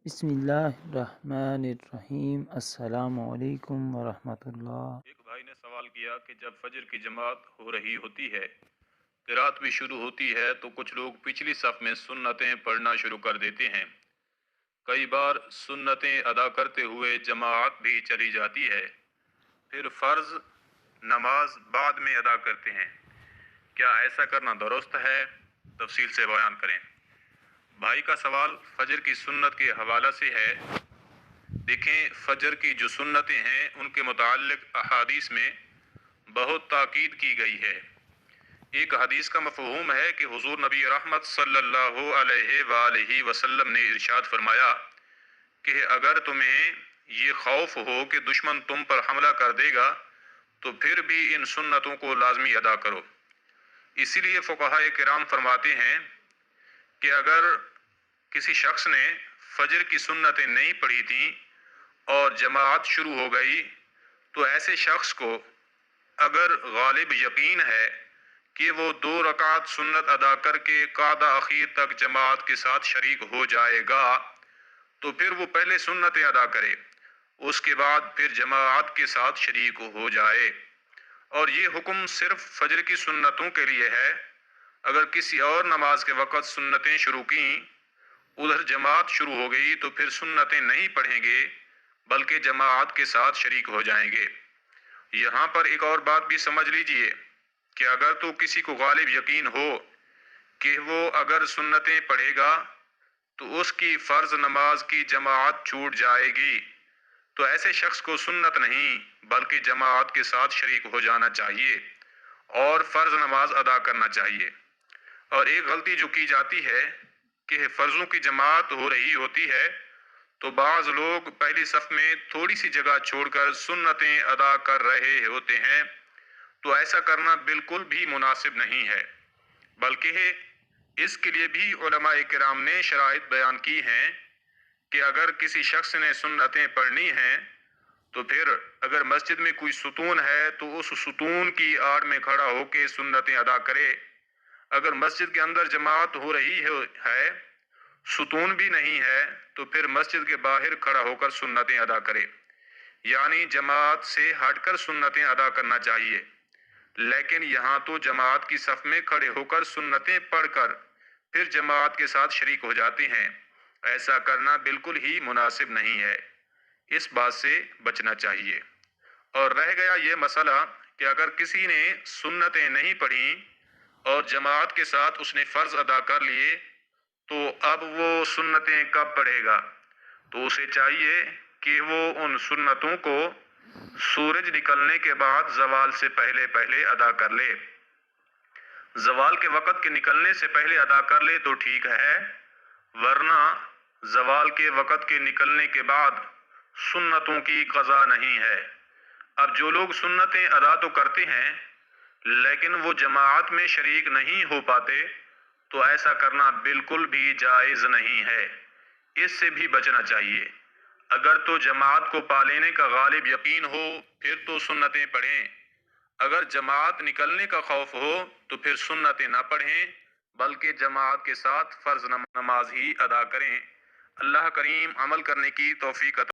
بسم اللہ الرحمن الرحیم۔ السلام علیکم ورحمۃ اللہ۔ ایک بھائی نے سوال کیا کہ جب فجر کی جماعت ہو رہی ہوتی ہے، قرات بھی شروع ہوتی ہے، تو کچھ لوگ پچھلی صف میں سنتیں پڑھنا شروع کر دیتے ہیں۔ کئی بار سنتیں ادا کرتے ہوئے جماعت بھی چلی جاتی ہے، پھر فرض نماز بعد میں ادا کرتے ہیں۔ کیا ایسا کرنا درست ہے؟ تفصیل سے بیان کریں۔ بھائی کا سوال فجر کی سنت کے حوالہ سے ہے۔ دیکھیں، فجر کی جو سنتیں ہیں ان کے متعلق احادیث میں بہت تاکید کی گئی ہے۔ ایک حدیث کا مفہوم ہے کہ حضور نبی رحمت صلی اللہ علیہ وآلہ وسلم نے ارشاد فرمایا کہ اگر تمہیں یہ خوف ہو کہ دشمن تم پر حملہ کر دے گا تو پھر بھی ان سنتوں کو لازمی ادا کرو۔ اسی لیے فقہائے کرام فرماتے ہیں کہ اگر کسی شخص نے فجر کی سنتیں نہیں پڑھی تھیں اور جماعت شروع ہو گئی تو ایسے شخص کو اگر غالب یقین ہے کہ وہ 2 رکعت سنت ادا کر کے قعدہ اخیر تک جماعت کے ساتھ شریک ہو جائے گا تو پھر وہ پہلے سنتیں ادا کرے، اس کے بعد پھر جماعت کے ساتھ شریک ہو جائے۔ اور یہ حکم صرف فجر کی سنتوں کے لیے ہے۔ اگر کسی اور نماز کے وقت سنتیں شروع کیں، ادھر جماعت شروع ہو گئی تو پھر سنتیں نہیں پڑھیں گے بلکہ جماعت کے ساتھ شریک ہو جائیں گے۔ یہاں پر ایک اور بات بھی سمجھ لیجئے کہ اگر تو کسی کو غالب یقین ہو کہ وہ اگر سنتیں پڑھے گا تو اس کی فرض نماز کی جماعت چھوٹ جائے گی، تو ایسے شخص کو سنت نہیں بلکہ جماعت کے ساتھ شریک ہو جانا چاہیے اور فرض نماز ادا کرنا چاہیے۔ اور ایک غلطی جو کی جاتی ہے کہ فرضوں کی جماعت ہو رہی ہوتی ہے تو بعض لوگ پہلی صف میں تھوڑی سی جگہ چھوڑ کر سنتیں ادا کر رہے ہوتے ہیں، تو ایسا کرنا بالکل بھی مناسب نہیں ہے، بلکہ اس کے لیے بھی علماء کرام نے شرائط بیان کی ہیں کہ اگر کسی شخص نے سنتیں پڑھنی ہیں تو پھر اگر مسجد میں کوئی ستون ہے تو اس ستون کی آڑ میں کھڑا ہو کے سنتیں ادا کرے۔ اگر مسجد کے اندر جماعت ہو رہی ہے، ستون بھی نہیں ہے، تو پھر مسجد کے باہر کھڑا ہو کر سنتیں ادا کرے، یعنی جماعت سے ہٹ کر سنتیں ادا کرنا چاہیے۔ لیکن یہاں تو جماعت کی صف میں کھڑے ہو کر سنتیں پڑھ کر پھر جماعت کے ساتھ شریک ہو جاتے ہیں۔ ایسا کرنا بالکل ہی مناسب نہیں ہے، اس بات سے بچنا چاہیے۔ اور رہ گیا یہ مسئلہ کہ اگر کسی نے سنتیں نہیں پڑھیں اور جماعت کے ساتھ اس نے فرض ادا کر لیے تو اب وہ سنتیں کب پڑھے گا؟ تو اسے چاہیے کہ وہ ان سنتوں کو سورج نکلنے کے بعد زوال سے پہلے پہلے ادا کر لے۔ زوال کے وقت کے نکلنے سے پہلے ادا کر لے تو ٹھیک ہے، ورنہ زوال کے وقت کے نکلنے کے بعد سنتوں کی قضا نہیں ہے۔ اب جو لوگ سنتیں ادا تو کرتے ہیں لیکن وہ جماعت میں شریک نہیں ہو پاتے تو ایسا کرنا بالکل بھی جائز نہیں ہے، اس سے بھی بچنا چاہیے۔ اگر تو جماعت کو پا لینے کا غالب یقین ہو پھر تو سنتیں پڑھیں، اگر جماعت نکلنے کا خوف ہو تو پھر سنتیں نہ پڑھیں بلکہ جماعت کے ساتھ فرض نماز ہی ادا کریں۔ اللہ کریم عمل کرنے کی توفیق عطا